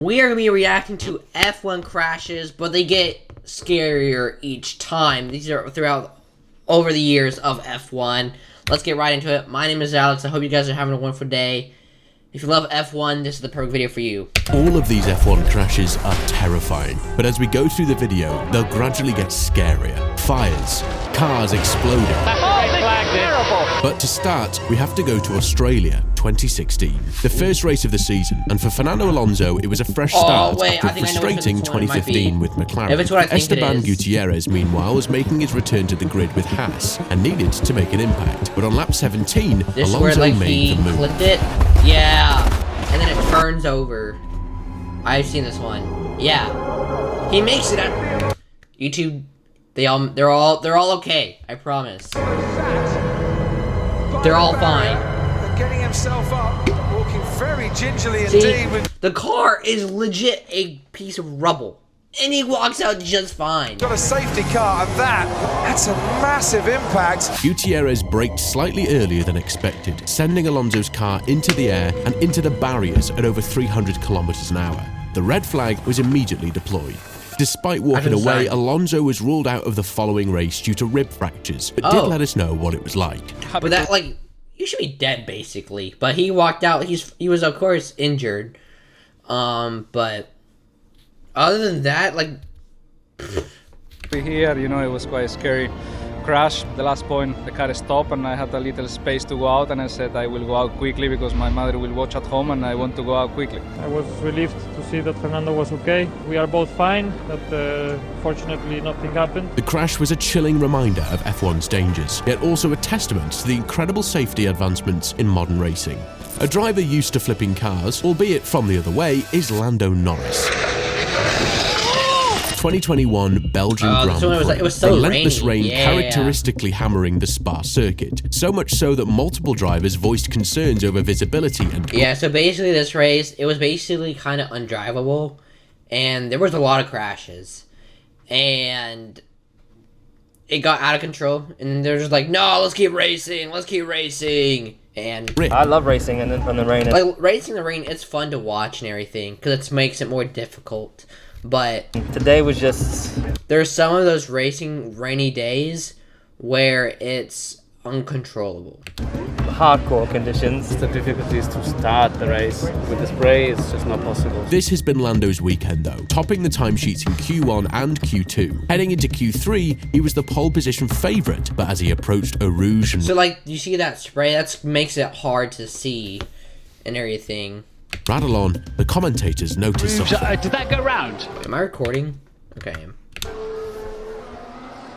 We are going to be reacting to F1 crashes, but they get scarier each time. These are throughout over the years of F1. Let's get right into it. My name is Alex. I hope you guys are having a wonderful day. If you love F1, this is the perfect video for you. All of these F1 crashes are terrifying, but as we go through the video, they'll gradually get scarier. Fires, cars exploding. But to start, we have to go to Australia, 2016. The first race of the season, and for Fernando Alonso, it was a fresh start after a frustrating 2015 with McLaren. Esteban Gutierrez, meanwhile, was making his return to the grid with Haas, and needed to make an impact. But on lap 17, Alonso made the move. Clipped it? Yeah, and then it turns over. I've seen this one. Yeah, he makes it out. YouTube, they're all okay. I promise. They're all fine. Getting himself up, walking very gingerly indeed. The car is legit a piece of rubble, and he walks out just fine. Got a safety car, and that's a massive impact. Gutierrez braked slightly earlier than expected, sending Alonso's car into the air and into the barriers at over 300 kilometers an hour. The red flag was immediately deployed. Despite walking away, Alonso was ruled out of the following race due to rib fractures, but did let us know what it was like. But that, like, you should be dead, basically. But he walked out. He was, of course, injured. But other than that, like... Here, you know, it was quite a scary crash. The last point, the car stopped and I had a little space to go out, and I said I will go out quickly because my mother will watch at home and I want to go out quickly. I was relieved to see that Fernando was okay. We are both fine, but fortunately nothing happened. The crash was a chilling reminder of F1's dangers, yet also a testament to the incredible safety advancements in modern racing. A driver used to flipping cars, albeit from the other way, is Lando Norris. 2021 Belgian Grand Prix. It was so relentless rainy. rain characteristically hammering the Spa circuit, so much so that multiple drivers voiced concerns over visibility and... Yeah, so basically this race, it was basically kind of undrivable, and there was a lot of crashes, and it got out of control, and they're just like, no, let's keep racing, and... I love racing and then from the rain. Like, racing in the rain, it's fun to watch and everything, because it makes it more difficult. But today was just... There's some of those racing rainy days where it's uncontrollable. Hardcore conditions. The difficulties to start the race with the spray, it's just not possible. This has been Lando's weekend though, topping the timesheets in Q1 and Q2. Heading into Q3, he was the pole position favourite, but as he approached Eau Rouge and... So like, you see that spray, that makes it hard to see and everything. Rattle on, the commentators noticed something. Did that go round? Am I recording? Okay.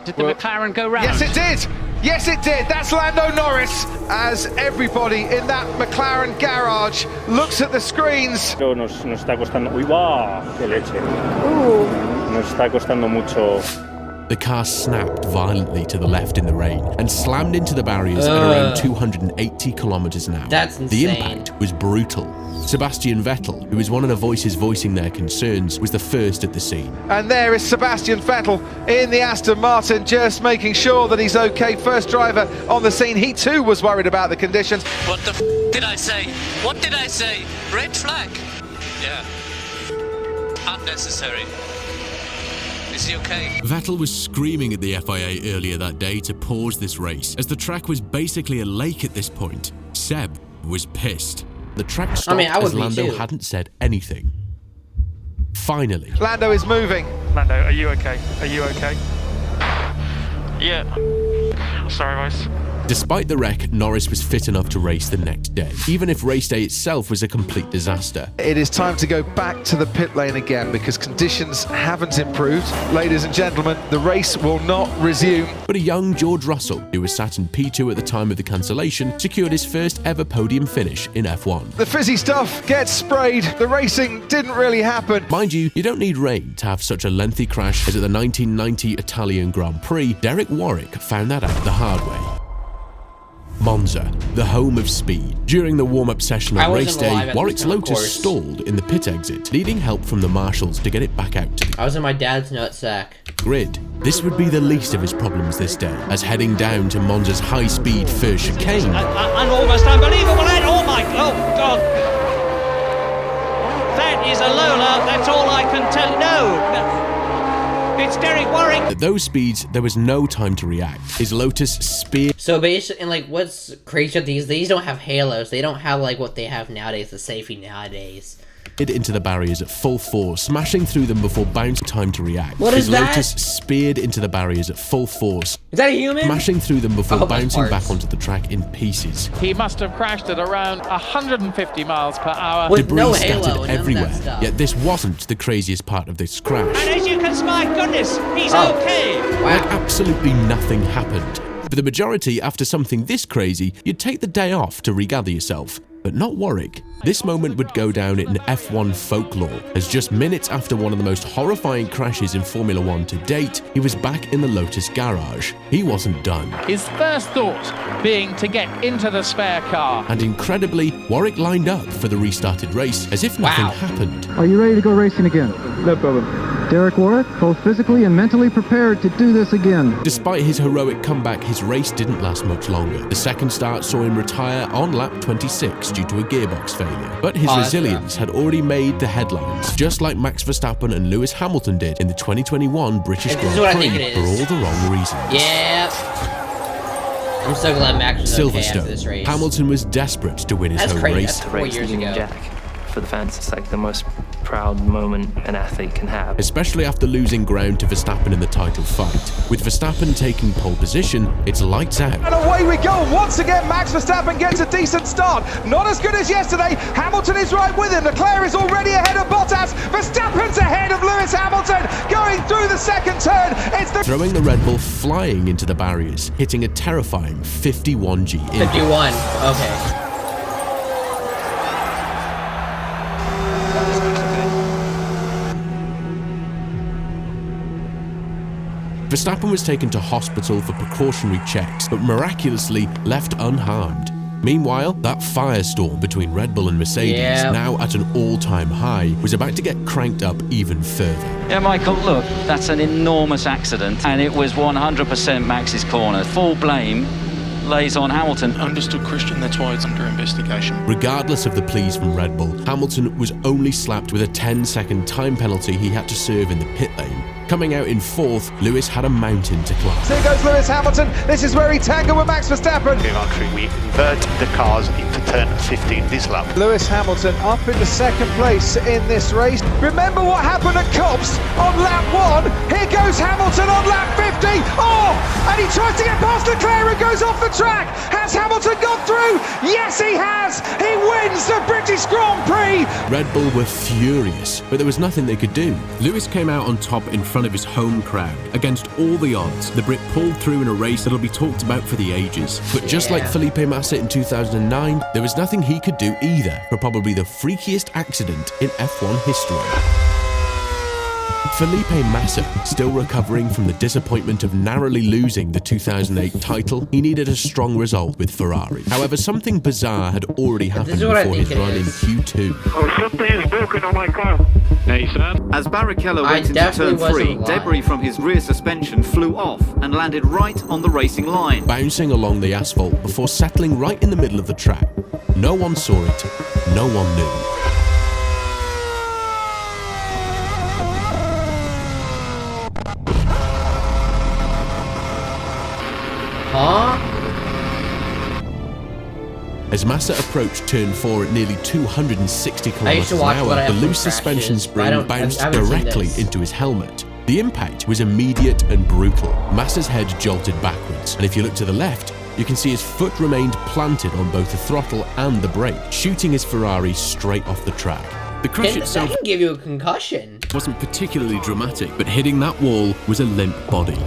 Did the McLaren go round? Yes, it did. Yes, it did. That's Lando Norris as everybody in that McLaren garage looks at the screens. Nos está costando... Uy, va, qué leche. Nos está costando mucho. The car snapped violently to the left in the rain and slammed into the barriers at around 280 kilometers an hour. That's insane. The impact was brutal. Sebastian Vettel, who was one of the voices voicing their concerns, was the first at the scene. And there is Sebastian Vettel in the Aston Martin, just making sure that he's okay. First driver on the scene. He too was worried about the conditions. What the did I say? What did I say? Red flag. Yeah. Unnecessary. Is he okay? Vettel was screaming at the FIA earlier that day to pause this race, as the track was basically a lake at this point. Seb was pissed. The track stopped as Lando hadn't said anything. Finally. Lando is moving. Lando, are you okay? Are you okay? Yeah. Sorry, guys. Despite the wreck, Norris was fit enough to race the next day, even if race day itself was a complete disaster. It is time to go back to the pit lane again because conditions haven't improved. Ladies and gentlemen, the race will not resume. But a young George Russell, who was sat in P2 at the time of the cancellation, secured his first ever podium finish in F1. The fizzy stuff gets sprayed. The racing didn't really happen. Mind you, you don't need rain to have such a lengthy crash as at the 1990 Italian Grand Prix. Derek Warwick found that out the hard way. Monza, the home of speed. During the warm-up session on race day, Warwick's Lotus stalled in the pit exit, needing help from the marshals to get it back out to the I was in my dad's nutsack. Grid. This would be the least of his problems this day, as heading down to Monza's high-speed first chicane. And almost unbelievable. Oh my God. is a Lola, that's all I can tell. No, it's Derek Warwick. At those speeds, there was no time to react. His Lotus speared. So basically, and like, what's crazy about these don't have halos. They don't have like what they have nowadays, the safety nowadays. Into the barriers at full force, smashing through them before bouncing. Time to react. What is His that? Lotus speared into the barriers at full force. Is that a human? Smashing through them before Oh, bouncing parts. back onto the track in pieces. He must have crashed at around 150 miles per hour. With Debris no scattered halo and none of that everywhere. stuff. Yet this wasn't the craziest part of this crash. And as you can see, my goodness, he's Oh. okay. Like absolutely nothing happened. For the majority, after something this crazy, you'd take the day off to regather yourself. But not Warwick. This moment would go down in F1 folklore, as just minutes after one of the most horrifying crashes in Formula One to date, he was back in the Lotus garage. He wasn't done. His first thought being to get into the spare car. And incredibly, Warwick lined up for the restarted race as if nothing Wow. happened. Are you ready to go racing again? No problem. Derek Warwick, both physically and mentally prepared to do this again. Despite his heroic comeback, his race didn't last much longer. The second start saw him retire on lap 26 due to a gearbox failure. But his resilience had already made the headlines, just like Max Verstappen and Lewis Hamilton did in the 2021 British This is Grand what I think Prix it for is. all the wrong reasons. Yeah. I'm so glad Max was okay after Silverstone. this race. Hamilton was desperate to win his That's home crazy. race. That's 4 years ago. Jack. For the fans, it's like the most proud moment an athlete can have. Especially after losing ground to Verstappen in the title fight. With Verstappen taking pole position, it's lights out. And away we go. Once again, Max Verstappen gets a decent start. Not as good as yesterday. Hamilton is right with him. Leclerc is already ahead of Bottas. Verstappen's ahead of Lewis Hamilton. Going through the second turn. It's the Throwing the Red Bull flying into the barriers, hitting a terrifying 51G in. 51. Okay. Verstappen was taken to hospital for precautionary checks, but miraculously left unharmed. Meanwhile, that firestorm between Red Bull and Mercedes, now at an all-time high, was about to get cranked up even further. Yeah, Michael, look, that's an enormous accident, and it was 100% Max's corner. Full blame lays on Hamilton. Understood, Christian, that's why it's under investigation. Regardless of the pleas from Red Bull, Hamilton was only slapped with a 10-second time penalty he had to serve in the pit lane. Coming out in fourth, Lewis had a mountain to climb. Here goes Lewis Hamilton. This is where he tangled with Max Verstappen. We invert the cars into turn 15 this lap. Lewis Hamilton up into second place in this race. Remember what happened at Copse on lap 1? Here goes Hamilton on lap 50. Oh, and he tries to get past Leclerc and goes off the track. Has Hamilton gone through? Yes, he has. He wins the British Grand Prix. Red Bull were furious, but there was nothing they could do. Lewis came out on top in front of his home crowd. Against all the odds, the Brit pulled through in a race that'll be talked about for the ages. But just like Felipe Massa in 2009, there was nothing he could do either for probably the freakiest accident in F1 history. Felipe Massa, still recovering from the disappointment of narrowly losing the 2008 title, he needed a strong result with Ferrari. However, something bizarre had already happened before his run in Q2. Oh, something is broken on my car. Hey, son. As Barrichello went into turn 3, debris from his rear suspension flew off and landed right on the racing line. Bouncing along the asphalt before settling right in the middle of the track. No one saw it, no one knew. As Massa approached turn 4 at nearly 260 km an hour, the loose suspension spring bounced directly into his helmet. The impact was immediate and brutal. Massa's head jolted backwards, and if you look to the left, you can see his foot remained planted on both the throttle and the brake, shooting his Ferrari straight off the track. The crash itself can give you a concussion. Wasn't particularly dramatic, but hitting that wall was a limp body.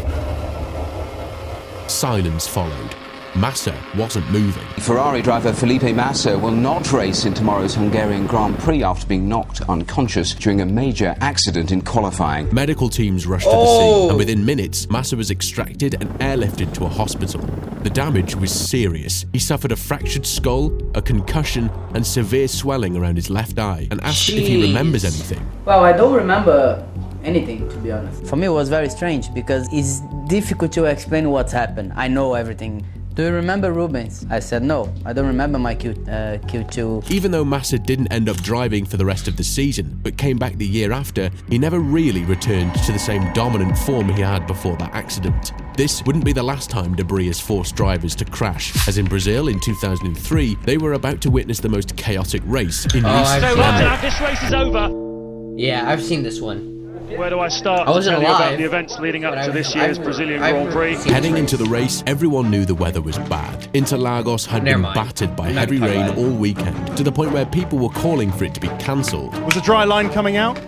Silence followed. Massa wasn't moving. Ferrari driver Felipe Massa will not race in tomorrow's Hungarian Grand Prix after being knocked unconscious during a major accident in qualifying. Medical teams rushed to the scene, and within minutes, Massa was extracted and airlifted to a hospital. The damage was serious. He suffered a fractured skull, a concussion, and severe swelling around his left eye, and asked if he remembers anything. Well, I don't remember anything, to be honest. For me, it was very strange because it's difficult to explain what's happened. I know everything Do you remember Rubens? I said no, I don't remember my Q2. Even though Massa didn't end up driving for the rest of the season, but came back the year after, he never really returned to the same dominant form he had before that accident. This wouldn't be the last time debris has forced drivers to crash, as in Brazil in 2003, they were about to witness the most chaotic race in recent memory. This race is over. Yeah, I've seen this one. Where do I start? I wasn't to tell you alive, about the events leading up to this year's Brazilian Grand Prix. Heading into the race, everyone knew the weather was bad. Interlagos had been battered by heavy rain all weekend, to the point where people were calling for it to be cancelled. Was a dry line coming out?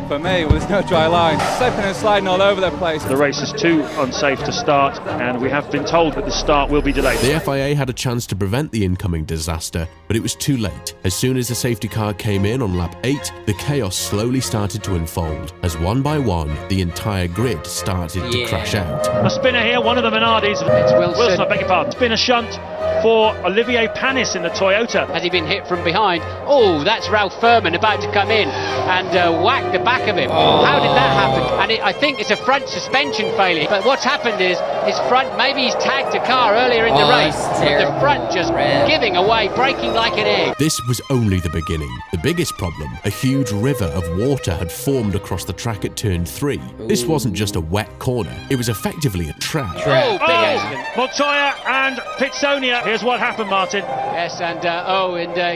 For me, there was no dry line. Slipping and sliding all over the place. The race is too unsafe to start, and we have been told that the start will be delayed. The FIA had a chance to prevent the incoming disaster, but it was too late. As soon as the safety car came in on lap 8, the chaos slowly started to unfold, as one by one, the entire grid started to crash out. A spinner here, one of the Menardis. It's Wilson, I beg your pardon. Spinner shunt for Olivier Panis in the Toyota. Has he been hit from behind? Oh, that's Ralph Furman about to come in and whack the back of him. How did that happen? And I think it's a front suspension failure. But what's happened is his front, maybe he's tagged a car earlier in the race. But the front just giving away, braking like an egg. This was only the beginning. The biggest problem, a huge river of water had formed across the track at turn 3. This wasn't just a wet corner, it was effectively a trap. Montoya and Pitsonia. Here's what happened, Martin. Yes, and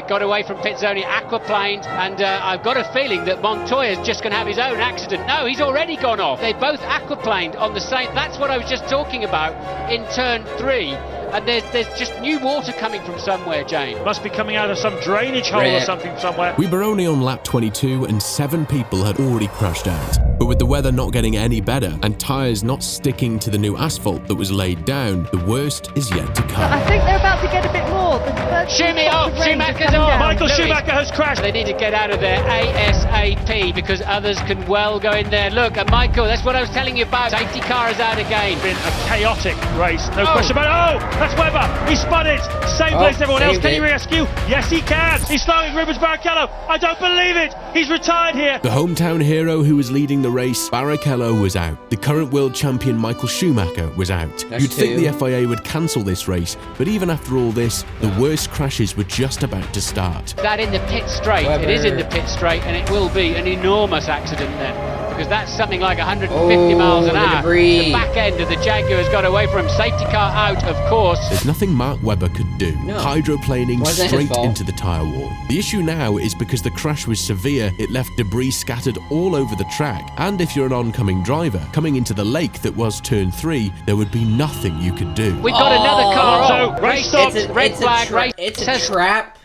got away from Pitsonia, aquaplaned, and I've got a feeling that Montoya's just going to have his own accident. No, he's already gone off. They both aquaplaned on the same. That's what I was just talking about in turn 3. And there's just new water coming from somewhere, Jane. Must be coming out of some drainage hole or something somewhere. We were only on lap 22 and 7 people had already crashed out. But with the weather not getting any better and tyres not sticking to the new asphalt that was laid down, the worst is yet to come. I think they're about to get a bit more. Schumacher's on. Michael Schumacher has crashed. They need to get out of there ASAP because others can well go in there. Look, and Michael, that's what I was telling you about. Safety car is out again. Been a chaotic race, no question about it. Oh, that's Webber. He spun it. Same place as everyone else. Can he rescue? Yes, he can. He's starting Rubens Barrichello. I don't believe it. He's retired here. The hometown hero who was leading the race, Barrichello, was out. The current world champion Michael Schumacher was out. You'd think the FIA would cancel this race, but even after all this, the worst crashes were just about to start. That in the pit straight. It is in the pit straight, and it will be an enormous accident then. Because that's something like 150 miles an hour. The back end of the Jaguar's got away from him. Safety car out, of course. There's nothing Mark Webber could do. Hydroplaning straight into the tyre wall. The issue now is because the crash was severe, it left debris scattered all over the track. And if you're an oncoming driver, coming into the lake that was turn 3, there would be nothing you could do. We've got another car. So, race stops. Red flag, race. It's a trap.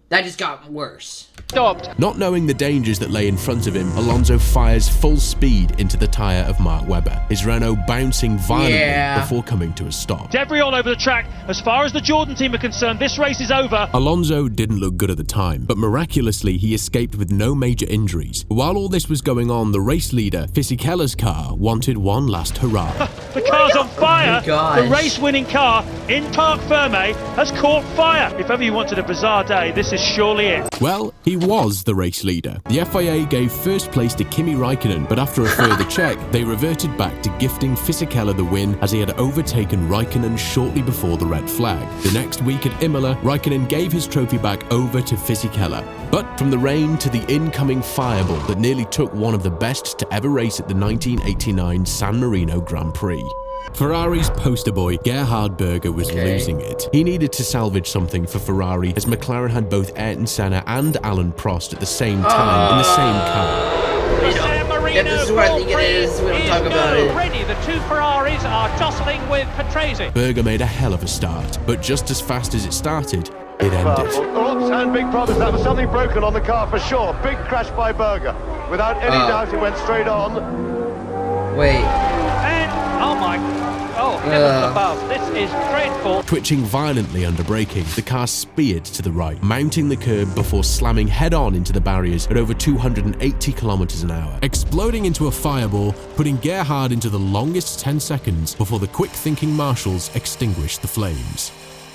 That just got worse. Stopped. Not knowing the dangers that lay in front of him, Alonso fires full speed into the tyre of Mark Webber, his Renault bouncing violently before coming to a stop. Debris all over the track. As far as the Jordan team are concerned, this race is over. Alonso didn't look good at the time, but miraculously he escaped with no major injuries. While all this was going on, the race leader, Fisikella's car, wanted one last hurrah. The car's on fire. The race-winning car in Parc Ferme has caught fire. If ever you wanted a bizarre day, this is surely it. Well, he was the race leader. The FIA gave first place to Kimi Raikkonen, but after a further check, they reverted back to gifting Fisichella the win as he had overtaken Raikkonen shortly before the red flag. The next week at Imola, Raikkonen gave his trophy back over to Fisichella. But from the rain to the incoming fireball that nearly took one of the best to ever race at the 1989 San Marino Grand Prix. Ferrari's poster boy, Gerhard Berger, was losing it. He needed to salvage something for Ferrari as McLaren had both Ayrton Senna and Alan Prost at the same time in the same car. Yeah, this is what I think it is. We don't talk about it. Ready. The two Ferraris are jostling with Patrese. Berger made a hell of a start, but just as fast as it started, it ended. Oops, and big problems. That was something broken on the car for sure. Big crash by Berger. Without any doubt, it went straight on. Wait. And, oh my... Oh, heavens above. This is dreadful. Twitching violently under braking, the car speared to the right, mounting the curb before slamming head-on into the barriers at over 280 kilometers an hour, exploding into a fireball, putting Gerhard into the longest 10 seconds before the quick-thinking marshals extinguished the flames.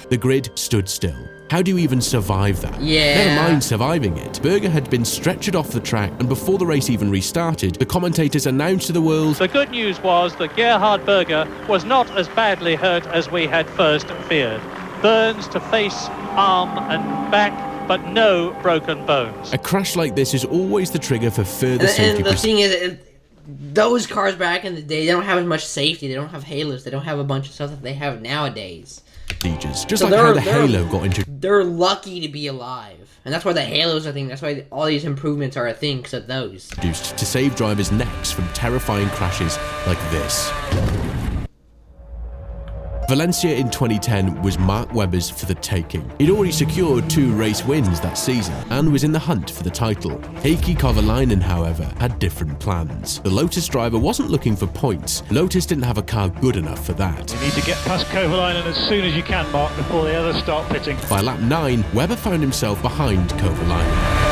The grid stood still. How do you even survive that? Yeah. Never mind surviving it. Berger had been stretchered off the track, and before the race even restarted, the commentators announced to the world, The good news was that Gerhard Berger was not as badly hurt as we had first feared. Burns to face, arm and back, but no broken bones. a crash like this is always the trigger for further safety And the thing is, those cars back in the day, they don't have as much safety. They don't have halos. They don't have a bunch of stuff that they have nowadays. procedures. Just So like how the they're- Halo got into. They're lucky to be alive. And that's why the halos are a thing. That's why all these improvements are a thing, because of those. Introduced to save drivers' necks from terrifying crashes like this. Valencia in 2010 was Mark Webber's for the taking. He'd already secured 2 race wins that season and was in the hunt for the title. Heikki Kovalainen, however, had different plans. The Lotus driver wasn't looking for points. Lotus didn't have a car good enough for that. You need to get past Kovalainen as soon as you can, Mark, before the others start pitting. By lap 9, Webber found himself behind Kovalainen.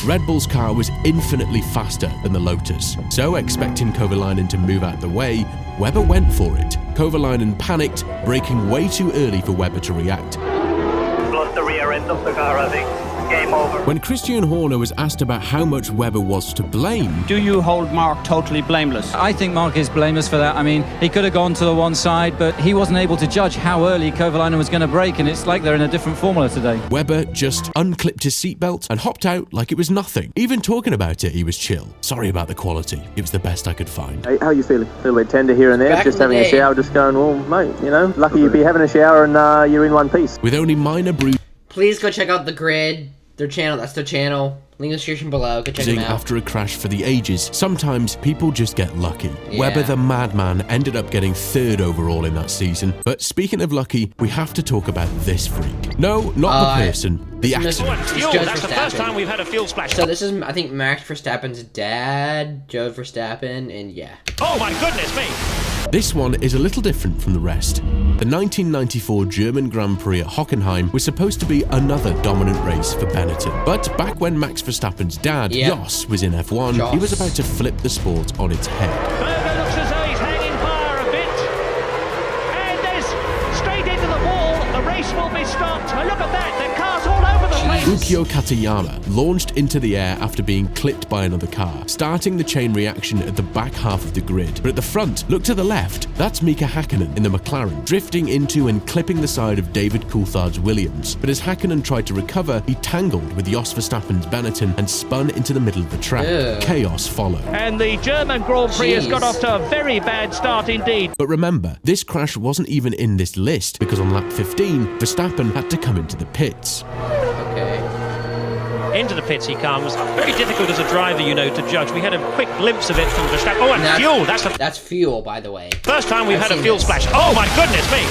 Red Bull's car was infinitely faster than the Lotus, so expecting Kovalainen to move out the way, Webber went for it. Kovalainen panicked, braking way too early for Webber to react. Lost the rear end of the car, I think. Game over. When Christian Horner was asked about how much Webber was to blame, Do you hold Mark totally blameless? I think Mark is blameless for that. I mean, he could have gone to the one side, but he wasn't able to judge how early Kovalainen was going to brake, and it's like they're in a different formula today. Webber just unclipped his seatbelt and hopped out like it was nothing. Even talking about it, he was chill. Sorry about the quality. It was the best I could find. Hey, how you feeling? A little bit tender here and there, Back just in the having a day. shower, just going, well, mate, you know, lucky you'd be having a shower and you're in one piece. With only minor bruising Please go check out The Grid. Their channel. That's their channel. Link in the description below. Go check them out. after a crash for the ages, sometimes people just get lucky. Yeah. Webber the madman ended up getting 3rd overall in that season. But speaking of lucky, we have to talk about this freak. No, not the person, the accident. Fuel, that's the first time we've had a fuel splash. So this is, I think, Max Verstappen's dad, Joe Verstappen, and yeah. Oh my goodness me! This one is a little different from the rest. The 1994 German Grand Prix at Hockenheim was supposed to be another dominant race for Benetton. But back when Max Verstappen's dad, Jos, was in F1, he was about to flip the sport on its head. Berger looks as though he's hanging fire a bit. And there's straight into the wall. The race will be stopped. Oh, look at that. The car's all over the place. Ukyo Katayama launched into the air after being clipped by another car, starting the chain reaction at the back half of the grid. But at the front, look to the left, that's Mika Hakkinen in the McLaren, drifting into and clipping the side of David Coulthard's Williams. But as Hakkinen tried to recover, he tangled with Jos Verstappen's Benetton and spun into the middle of the track. Ew. Chaos followed. And the German Grand Prix has got off to a very bad start indeed. But remember, this crash wasn't even in this list, because on lap 15, Verstappen had to come into the pits. Into the pits he comes. Very difficult as a driver, you know, to judge. We had a quick glimpse of it from Verstappen. Oh, and fuel! That's fuel, by the way. First time we've I've had a seen fuel this. splash. Oh my goodness me!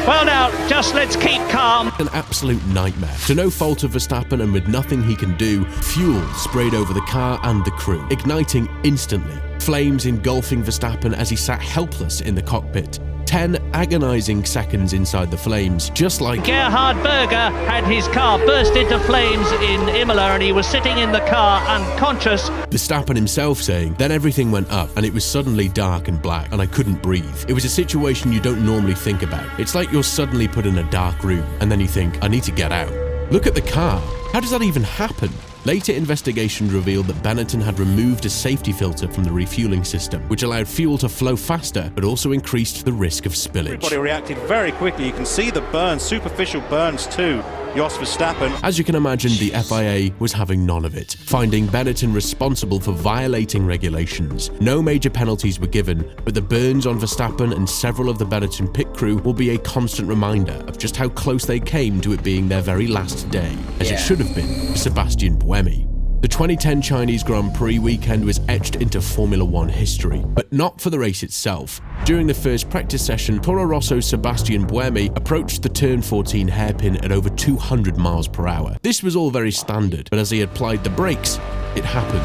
Well now, just let's keep calm. An absolute nightmare. To no fault of Verstappen and with nothing he can do, fuel sprayed over the car and the crew, igniting instantly. Flames engulfing Verstappen as he sat helpless in the cockpit. 10 agonizing seconds inside the flames, just like Gerhard Berger had his car burst into flames in Imola and he was sitting in the car unconscious. Verstappen himself saying, then everything went up and it was suddenly dark and black and I couldn't breathe. It was a situation you don't normally think about. It's like you're suddenly put in a dark room and then you think, I need to get out. Look at the car. How does that even happen? Later investigations revealed that Benetton had removed a safety filter from the refueling system, which allowed fuel to flow faster, but also increased the risk of spillage. Everybody reacted very quickly. You can see the burns, superficial burns too. Jos Verstappen. As you can imagine, the FIA was having none of it, finding Benetton responsible for violating regulations. No major penalties were given, but the burns on Verstappen and several of the Benetton pit crew will be a constant reminder of just how close they came to it being their very last day, as it should have been for Sebastian Buemi. The 2010 Chinese Grand Prix weekend was etched into Formula One history, but not for the race itself. During the first practice session, Toro Rosso's Sebastian Buemi approached the turn 14 hairpin at over 200 miles per hour. This was all very standard, but as he applied the brakes, it happened.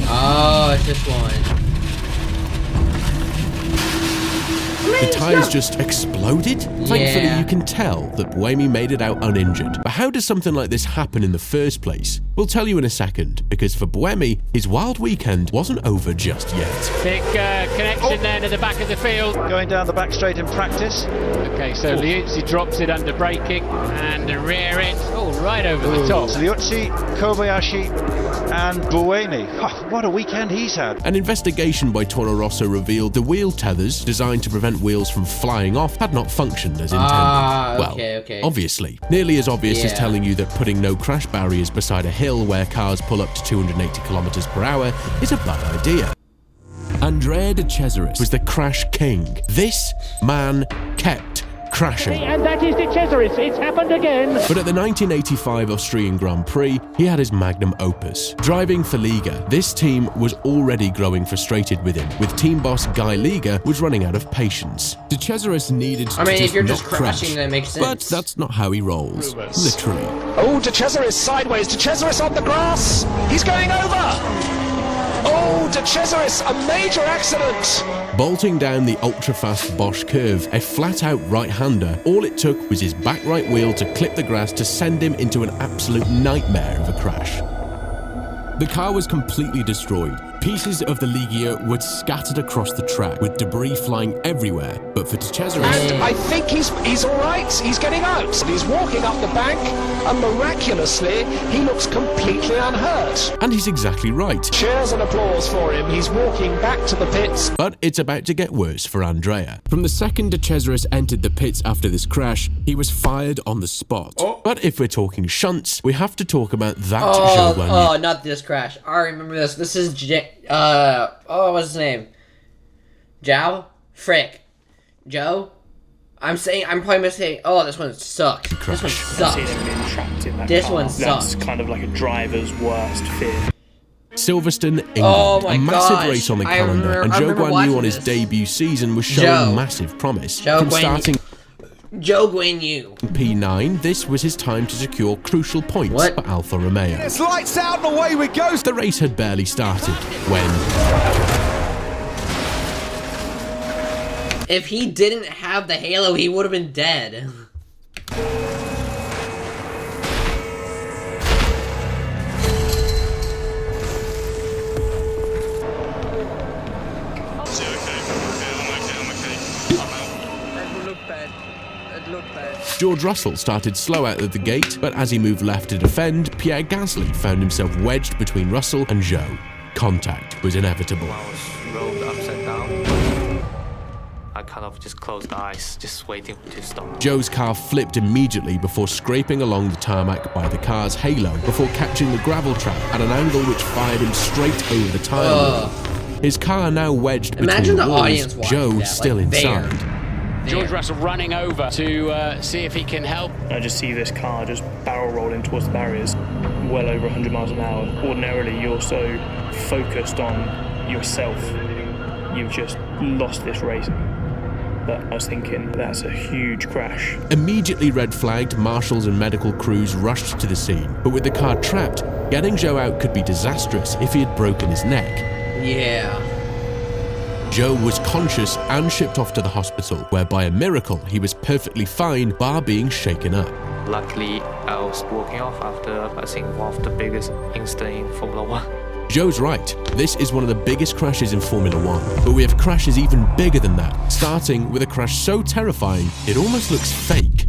Oh, it's this one. The tyres just exploded? Thankfully, you can tell that Buemi made it out uninjured. But how does something like this happen in the first place? We'll tell you in a second, because for Buemi, his wild weekend wasn't over just yet. Big connection then at the back of the field. Going down the back straight in practice. Okay, so Liuzzi drops it under braking and the rear end, right over the top. Liuzzi, Kobayashi and Buemi. Oh, what a weekend he's had. An investigation by Toro Rosso revealed the wheel tethers, designed to prevent wheels from flying off, had not functioned as intended. Well, obviously. Nearly as obvious as telling you that putting no crash barriers beside a hill where cars pull up to 280 kilometers per hour is a bad idea. Andrea De Cesaris was the crash king. This man kept crashing. And that is De Cesaris, it's happened again. But at the 1985 Austrian Grand Prix, he had his magnum opus. Driving for Liga, this team was already growing frustrated with him, with team boss Guy Liga was running out of patience. De Cesaris needed to if you're just crash, crashing, that makes sense. but that's not how he rolls. Literally. Oh, De Cesaris sideways. De Cesaris on the grass. He's going over. Oh, De Cesaris, a major accident! Bolting down the ultra-fast Bosch curve, a flat-out right-hander, all it took was his back right wheel to clip the grass to send him into an absolute nightmare of a crash. The car was completely destroyed. Pieces of the Ligia were scattered across the track, with debris flying everywhere. But for De Cesaris... And I think he's all right. He's getting out. He's walking up the bank, and miraculously, he looks completely unhurt. And he's exactly right. Cheers and applause for him. He's walking back to the pits. But it's about to get worse for Andrea. From the second De Cesaris entered the pits after this crash, he was fired on the spot. But if we're talking shunts, we have to talk about that Zhou Guanyu. Oh, not this crash. I remember this. This is what's his name? Zhao? Frick. Joe? I'm probably mistaken. Oh, this one sucked. This one sucked. This one sucked. That's kind of like a driver's worst fear. Silverstone, England, a massive race on the calendar, and Zhou Guanyu on his debut season was showing massive promise. From starting Zhou Guanyu. P9, this was his time to secure crucial points for Alfa Romeo. It's lights out and away we go. The race had barely started when... If he didn't have the halo, he would have been dead. George Russell started slow out of the gate, but as he moved left to defend, Pierre Gasly found himself wedged between Russell and Zhou. Contact was inevitable. I was rolled upside down. I kind of just closed the eyes, just waiting to stop. Zhou's car flipped immediately before scraping along the tarmac by the car's halo, before catching the gravel trap at an angle which fired him straight over the tyre. His car now wedged between walls, Zhou still inside. George Russell running over to see if he can help. I just see this car just barrel rolling towards the barriers, well over 100 miles an hour. Ordinarily, you're so focused on yourself, you've just lost this race. But I was thinking, that's a huge crash. Immediately red flagged, marshals and medical crews rushed to the scene. But with the car trapped, getting Zhou out could be disastrous if he had broken his neck. Yeah. Zhou was conscious and shipped off to the hospital, where by a miracle he was perfectly fine, bar being shaken up. Luckily, I was walking off after, I think, one of the biggest incidents in Formula 1. Zhou's right, this is one of the biggest crashes in Formula 1, but we have crashes even bigger than that, starting with a crash so terrifying it almost looks fake.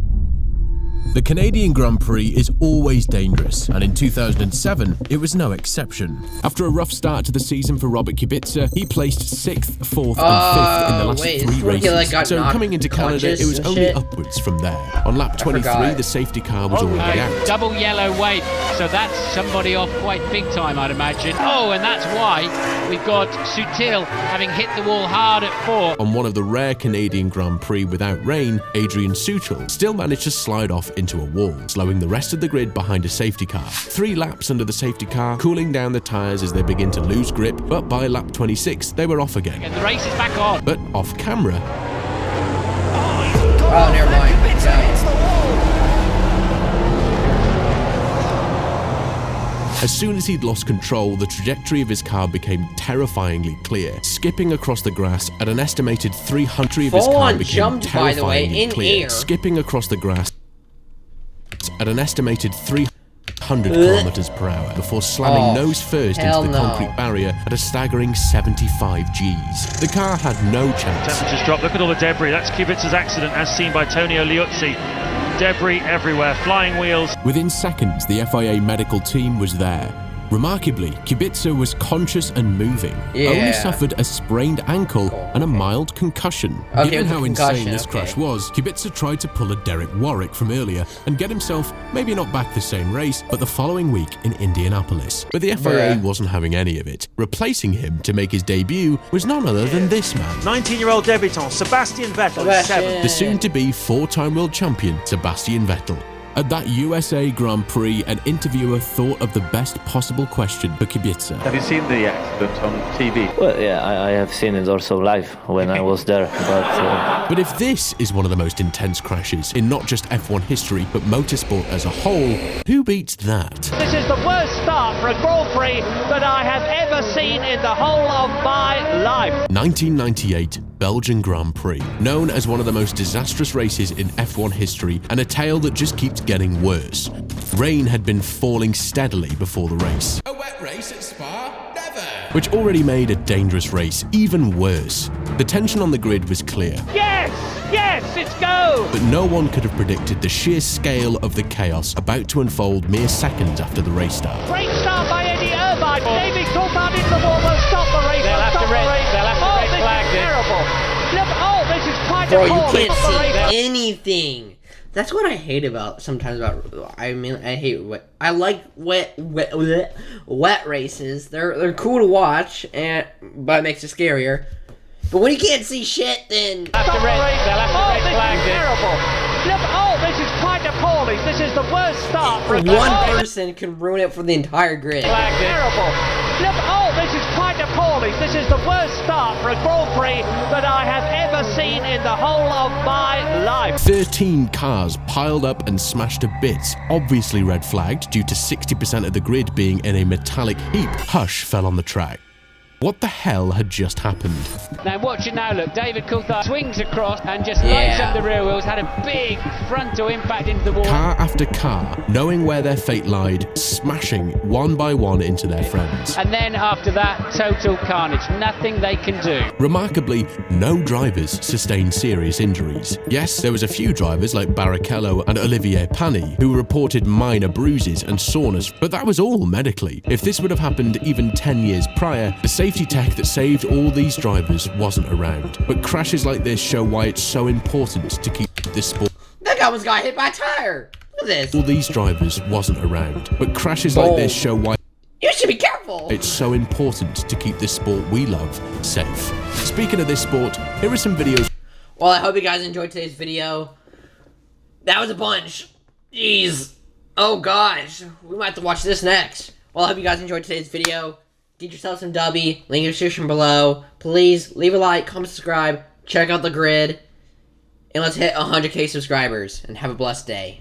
The Canadian Grand Prix is always dangerous, and in 2007, it was no exception. After a rough start to the season for Robert Kubica, he placed 6th, 4th, and 5th in the last 3 races, so coming into Canada, it was only upwards from there. On lap 23, the safety car was already out. Double yellow wave, so that's somebody off quite big time, I'd imagine. Oh, and that's why we've got Sutil having hit the wall hard at 4. On one of the rare Canadian Grand Prix without rain, Adrian Sutil still managed to slide off into a wall, slowing the rest of the grid behind a safety car. 3 laps under the safety car, cooling down the tyres as they begin to lose grip, but by lap 26, they were off again. And the race is back on. But off camera... Oh, never mind. As soon as he'd lost control, the trajectory of his car became terrifyingly clear, skipping across the grass at an estimated 300 of his car became jumped, by the way, terrifyingly in clear, air. skipping across the grass at an estimated 300 kilometers per hour before slamming nose first into the concrete barrier at a staggering 75 Gs. The car had no chance. Temperatures drop. Look at all the debris. That's Kubica's accident, as seen by Tonio Liuzzi. Debris everywhere, flying wheels. Within seconds, the FIA medical team was there. Remarkably, Kubica was conscious and moving, only suffered a sprained ankle and a mild concussion. Given how insane this crash was, Kubica tried to pull a Derek Warwick from earlier and get himself maybe not back the same race, but the following week in Indianapolis. But the FIA wasn't having any of it. Replacing him to make his debut was none other than this man. 19-year-old debutant Sebastian Vettel is 7th. The soon-to-be four-time world champion Sebastian Vettel. At that USA Grand Prix, an interviewer thought of the best possible question for Kubica. Have you seen the accident on TV? Well, yeah, I have seen it also live when I was there. But if this is one of the most intense crashes in not just F1 history, but motorsport as a whole, who beats that? This is the worst start for a Grand Prix that I have ever seen in the whole of my life. 1998 Belgian Grand Prix, known as one of the most disastrous races in F1 history, and a tale that just keeps getting worse. Rain had been falling steadily before the race. A wet race at Spa? Never! Which already made a dangerous race even worse. The tension on the grid was clear. Yes! Yes! It's go! But no one could have predicted the sheer scale of the chaos about to unfold mere seconds after the race start. Great start by Eddie Irvine. David Coulthard into the wall. They'll stop the race. They'll have to red flag this. Terrible. Look, this is quite Bro, appalling. you can't see anything. That's what I hate about sometimes about. I mean, I hate wet. I like wet races. They're cool to watch, but it makes it scarier. But when you can't see shit, then They'll have to red flag this. Terrible. Look, this is quite appalling. This is the worst start for one person can ruin it for the entire grid. Terrible. Look, this is quite appalling. This is the worst start for a Grand Prix that I have ever seen in the whole of my life. 13 cars piled up and smashed to bits, obviously red flagged due to 60% of the grid being in a metallic heap. Hush fell on the track. What the hell had just happened? Now watch it now, look, David Coulthard swings across and just lights up the rear wheels, had a big frontal impact into the wall. Car after car, knowing where their fate lied, smashing one by one into their friends. And then after that, total carnage, nothing they can do. Remarkably, no drivers sustained serious injuries. Yes, there was a few drivers like Barrichello and Olivier Panis who reported minor bruises and soreness, but that was all medically. If this would have happened even 10 years prior, the safety tech that saved all these drivers wasn't around. But crashes like this show why it's so important to keep this sport. That guy almost got hit by a tire. Look at this. All these drivers wasn't around. But crashes like this show why you should be careful. It's so important to keep this sport we love safe. Speaking of this sport, here are some videos. Well, I hope you guys enjoyed today's video. That was a bunch. Jeez. Oh gosh. We might have to watch this next. Well, I hope you guys enjoyed today's video. Get yourself some dubby. Link in the description below. Please leave a like, comment, subscribe, check out the grid, and let's hit 100K subscribers, and have a blessed day.